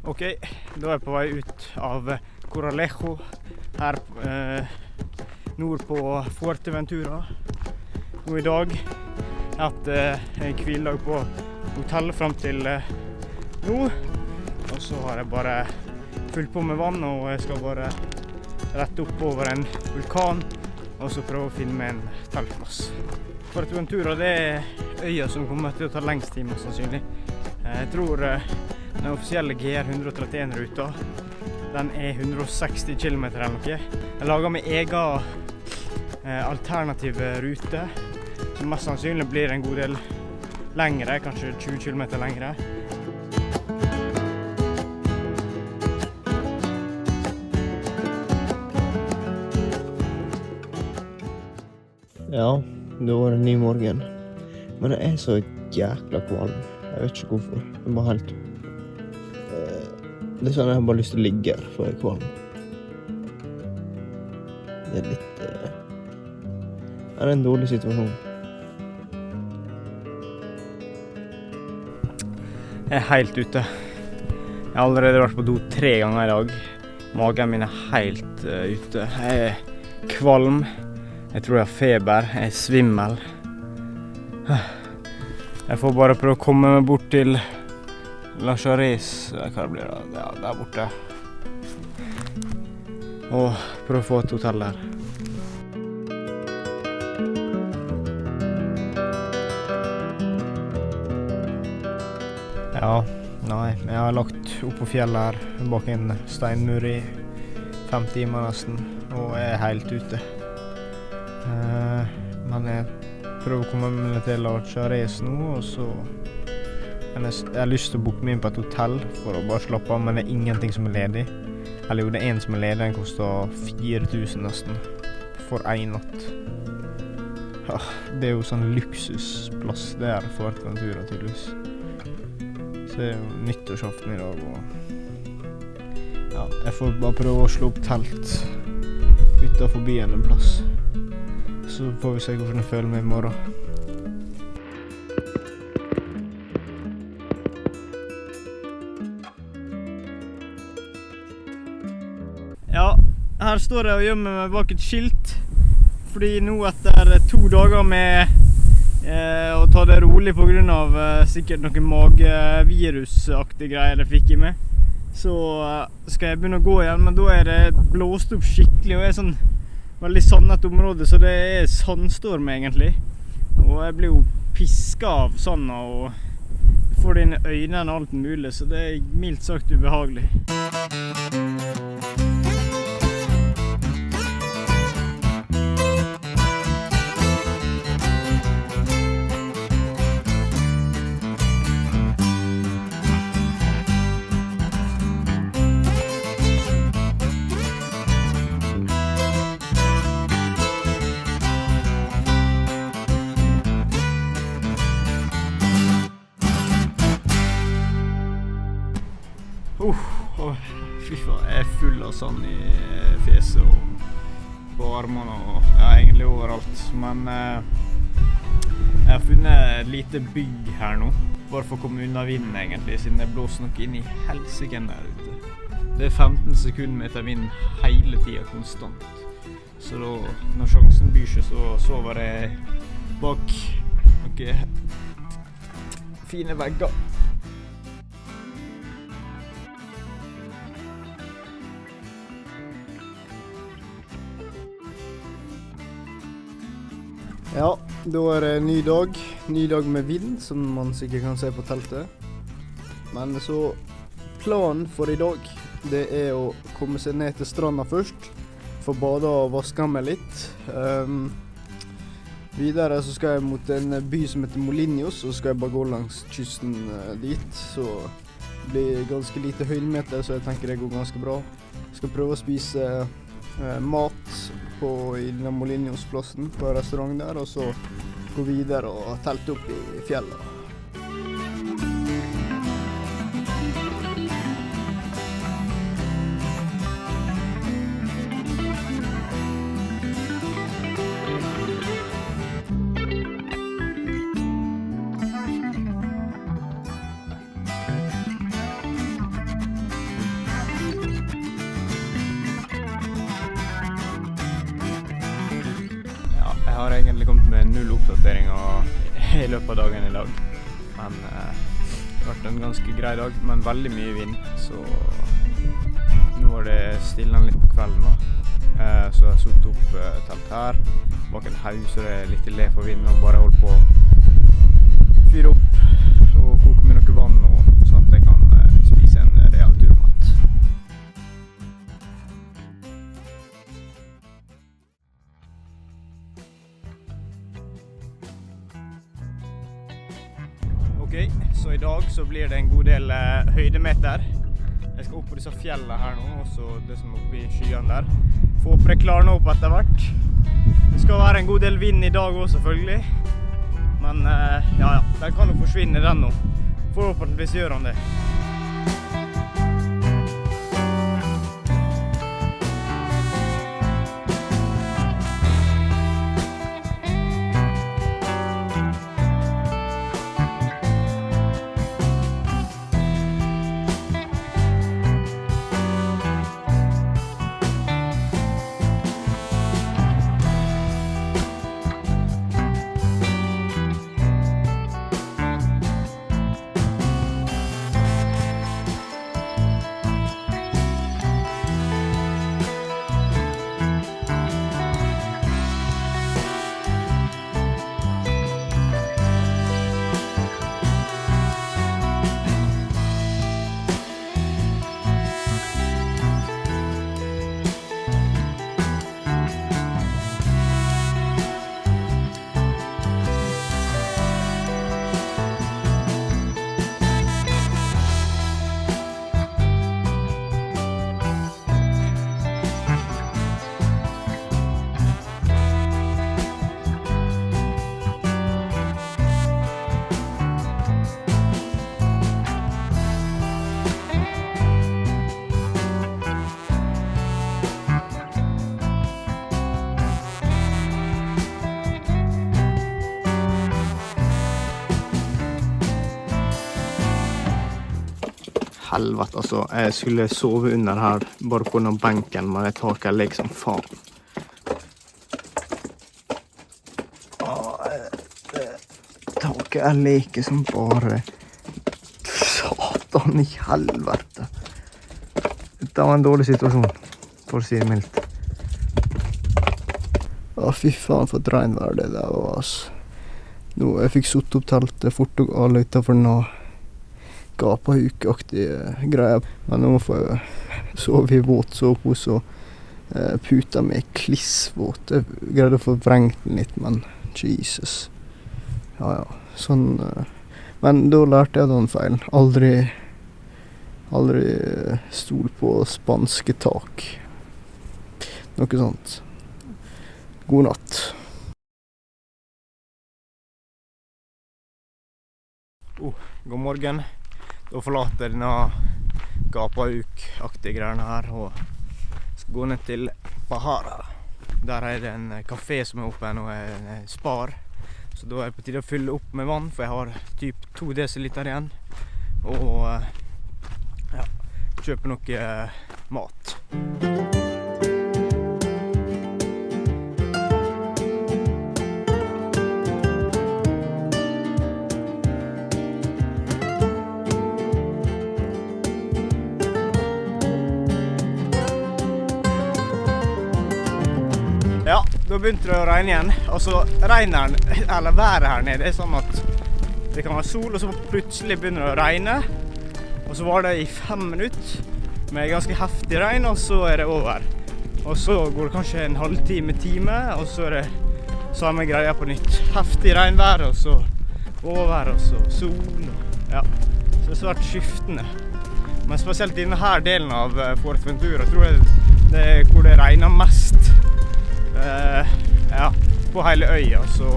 Ok, da er jeg på vei ut av Coralejo her nord på Fuerteventura. Nå i dag har jeg hatt en hviledag på hotellet frem til nå. Og så har jeg bare fulgt på med vann, og jeg skal bare rette opp over en vulkan og så prøve å finne meg en teltplass. Fuerteventura det er øya som kommer til å ta lengst tid, mest sannsynlig. Jeg tror den offisielle GR131-ruta, den er 160 km eller noe. Jeg lager med egen alternative rute, som mest sannsynlig blir en god del lengre, kanskje 20 km lengre. Ja, det var en ny morgen. Men jeg er så jækla kvalm. Jeg vet ikke hvorfor. Jeg må helt... Det er sånn jeg har bare lyst til å ligge her, for jeg er kvalm. Det er litt... Det er en dårlig situasjon. Jeg er helt ute. Jeg har allerede vært på do 3 ganger i dag. Magen min er helt ute. Jeg er kvalm. Jeg tror jeg har feber. Jeg er svimmel. Jeg får bare prøve å komme meg bort til La Charez, hva det blir da? Ja, der borte. Og prøve å få et hotell der. Ja, nei, jeg har lagt opp på fjellet her, bak en steinmur i 5 timer nesten, og jeg er helt ute. Men jeg prøver å komme meg til La Charez nå, og så... Jeg har lyst til å booke meg inn på et hotell for å bare slappe av, men det er ingenting som er ledig. Eller jo, det er en som er ledig, den koster 4 000 nesten for 1 natt. Ja, det er jo sånn luksusplass der for Fuerteventura tydeligvis. Så det er jo nyttårsaften i dag, og ja, jeg får bare prøve å slå opp telt utenfor byen en plass. Så får vi se hvordan jeg føler meg i morgen. Ja, her står jeg og gjemmer meg bak et skilt, fordi nå etter 2 dager med å ta det rolig på grunn av sikkert noen magevirusaktige greier jeg fikk i meg, så skal jeg begynne å gå igjen, men da er det blåst opp skikkelig, og jeg er sånn veldig sandet område, så det er sandstorm egentlig, og jeg blir jo pisket av sanda, og får det inn i øynene og alt mulig, så det er mildt sagt ubehagelig. Fy faen, jeg er full av sand i fjeset og på armene og ja, egentlig overalt. Men jeg har funnet et lite bygg her nå, bare for å komme unna vinden egentlig, siden det blåser noe inn i helsike der ute. Det er 15 sekundmeter vind hele tiden konstant. Så da, når sjansen byr seg, så sover jeg bak noen fine vegger. Ja, da er det ny dag med vind, som man sikkert kan se på teltet. Men så, planen for i dag, det er å komme seg ned til stranda først, få bade og vaske meg litt. Videre så skal jeg mot en by som heter Molinos, og så skal jeg bare gå langs kysten dit. Så det blir ganske lite høydemeter, så jeg tenker det går ganske bra. Jeg skal prøve å spise mat i denne Molinos-plassen på en restaurant der, og så gå videre og telte opp i fjellet. 0 oppdateringer i løpet av dagen i dag. Men det har vært en ganske grei dag, men veldig mye vind, så nå var det stille litt på kvelden da. Så jeg har satt opp telt her, bak en haug, så det er litt i le for vind, og bare holdt på å fyre opp og koke med noe vann, og sånn at jeg kan spise en real turmat. Ok, så i dag så blir det en god del høydemeter. Jeg skal opp på disse fjellene her nå, og så det som er oppe i skyene der. Får håpe det klarner opp etter hvert. Det skal være en god del vind i dag også, selvfølgelig. Men ja, den kan jo forsvinne den nå. Forhåpentligvis gjør han det. Helvete, altså. Jeg skulle sove under her, bare på den benken, men jeg taket er liksom faen. Taket er leke som bare... Satan i helvete. Dette var en dårlig situasjon, for å si det mildt. Fy faen, for et regnvær det der var, altså. Nå, jeg fikk satt opp teltet fort og alle utenfor den gapahukaktige greier. Men nå får jeg sove i våt sovepose og puta med klissvåt. Jeg greide å få vrengt den litt, men Jesus. Ja, sånn. Men da lærte jeg den feil. Aldri stol på spanske tak. Noe sånt. God natt. God morgen. Da forlater jeg denne gapahuk-aktige greiene her og skal gå ned til Pahara. Der er det en kafé som er oppe nå, en spar. Så da er det på tide å fylle opp med vann, for jeg har typ 2 desiliter igjen. Og ja, kjøpe noe mat. Ja, da begynte det å regne igjen. Altså, regneren, eller været her nede, er sånn at det kan være sol, og så plutselig begynner det å regne. Og så var det i 5 minutter med ganske heftig regn, og så er det over. Og så går det kanskje en halvtime, og så er det samme greia på nytt. Heftig regnvær, og så over, og så sol. Ja, så det er svært skiftende. Men spesielt i denne her delen av Fuerteventura, tror jeg det er hvor det regner mest. Ja, på hele øya, så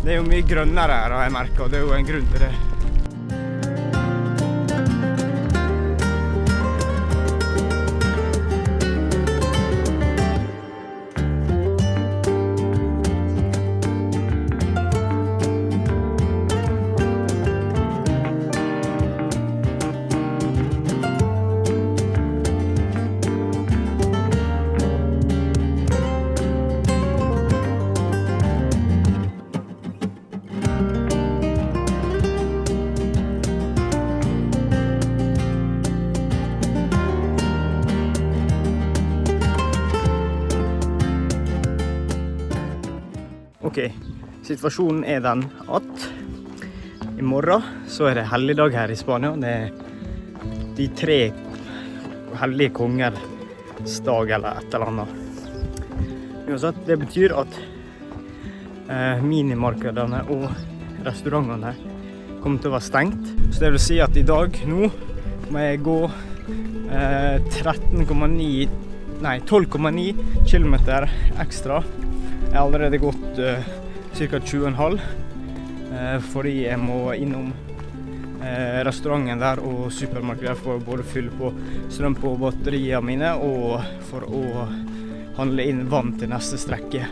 det er jo mye grønnere her, har jeg merket, og det er jo en grunn til det. Ok, situasjonen er den at i morgen så er det helligdag her i Spania. Det er de 3 hellige kongers dag eller et eller annet. Uansett, det betyr at minimarkedene og restaurantene kommer til å være stengt. Så det vil si at i dag, nå, må jeg gå 12,9 kilometer ekstra. Jeg har allerede gått ca. 20,5 fordi jeg må innom restauranten der og supermarkedet for å både fylle på strøm på batteriene mine og for å handle inn vann til neste strekke.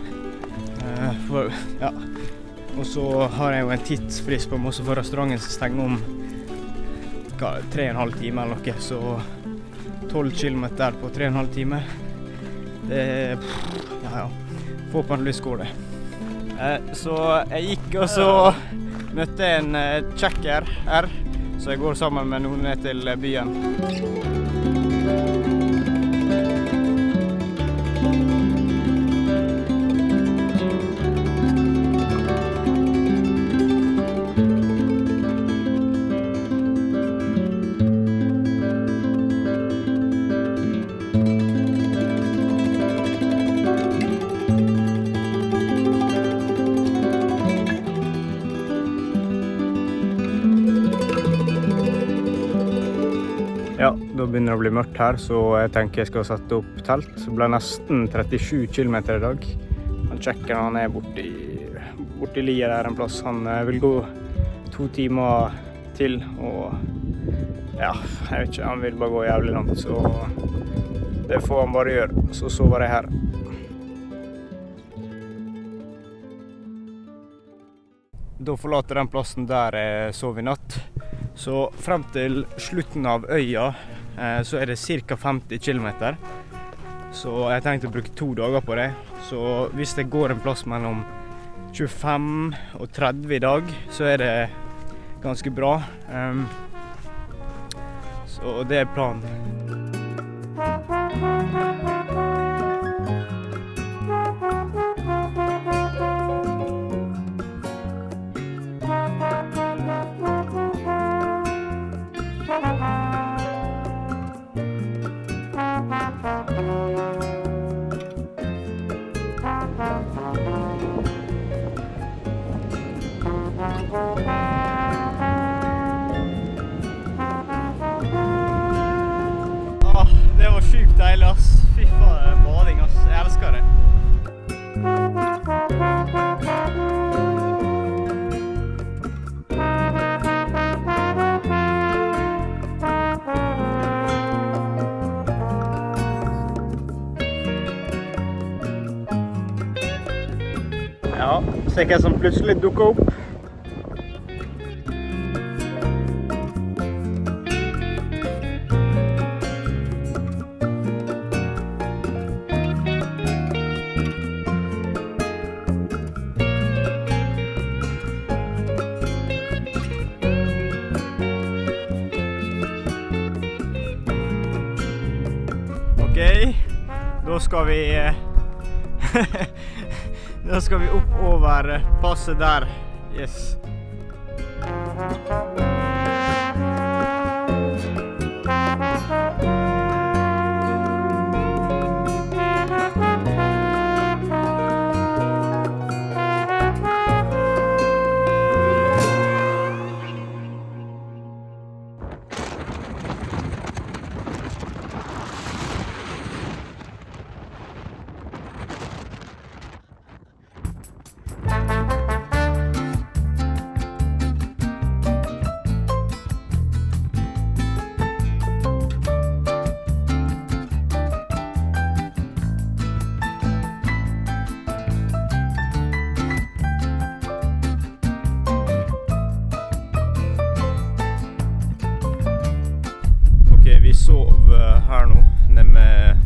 Og så har jeg jo en tidsfrist på meg for restauranten som stenger om 3,5 timer eller noe, så 12 kilometer på 3,5 timer. Det forhåpentligvis går det. Så jeg gikk og så møtte en tsjekker her, så jeg går sammen med noen ned til byen. Ja, da begynner det å bli mørkt her, så jeg tenker jeg skal sette opp telt. Det ble nesten 37 kilometer i dag. Han sjekker han er borti lia der en plass. Han vil gå 2 timer til, og ja, jeg vet ikke, han vil bare gå jævlig langt, så det får han bare gjøre. Så sover jeg her. Da forlater den plassen der jeg sov i natt. Så frem til slutten av øya så er det ca. 50 kilometer. Så jeg tenkte å bruke 2 dager på det. Så hvis det går en plass mellom 25 og 30 i dag, så er det ganske bra. Så det er planen. Det var sykt deilig, ass. Fy faen, bading, ass. Jeg elsker det. Ja, se hva som plutselig dukker opp. Da skal vi opp over passet der. Yes. Vi sov her nå, nede med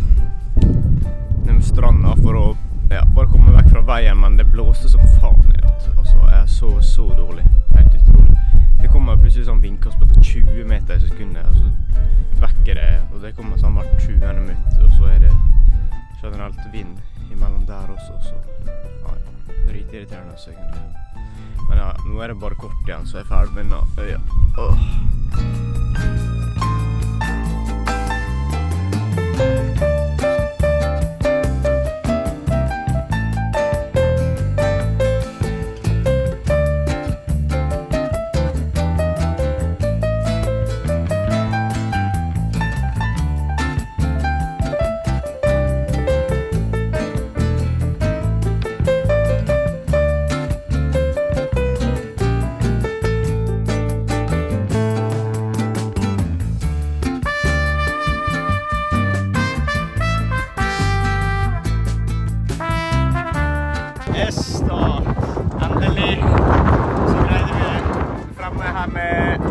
stranda for å bare komme vekk fra veien, men det blåste som faen i natt. Altså, jeg sov så dårlig, helt utrolig. Det kommer plutselig sånn vindkast på 20 meter i sekundet, og så vekker det, og det kommer sånn hvert 20 minutt, og så er det generelt vind imellom der også, så ja, drit. litt irriterende også, egentlig. Men ja, nå er det bare kort igjen, så jeg er ferdig med denne øya. Yes, da. Endelig så greide vi fremme her med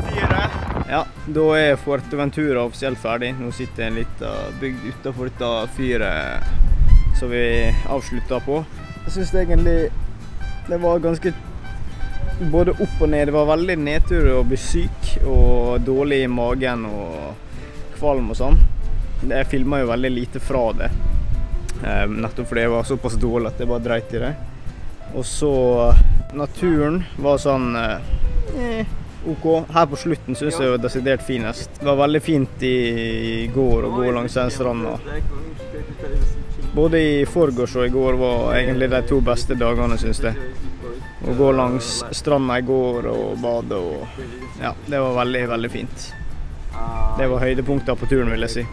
fyret. Ja, da er Fuerteventura offisielt ferdig. Nå sitter en liten bygd utenfor dette fyret som vi avsluttet på. Jeg synes egentlig det var ganske både opp og ned. Det var veldig nedtur å bli syk og dårlig i magen og kvalm og sånn. Jeg filmet jo veldig lite fra det. Nettopp fordi jeg var såpass dårlig at jeg bare dreit i det. Og så naturen var sånn ok. Her på slutten synes jeg det var desidert finest. Det var veldig fint i går å gå langs den stranda. Både i forgårs og i går var egentlig de 2 beste dagene, synes jeg. Å gå langs stranda i går og bade og ja, det var veldig, veldig fint. Det var høydepunkter på turen, vil jeg si.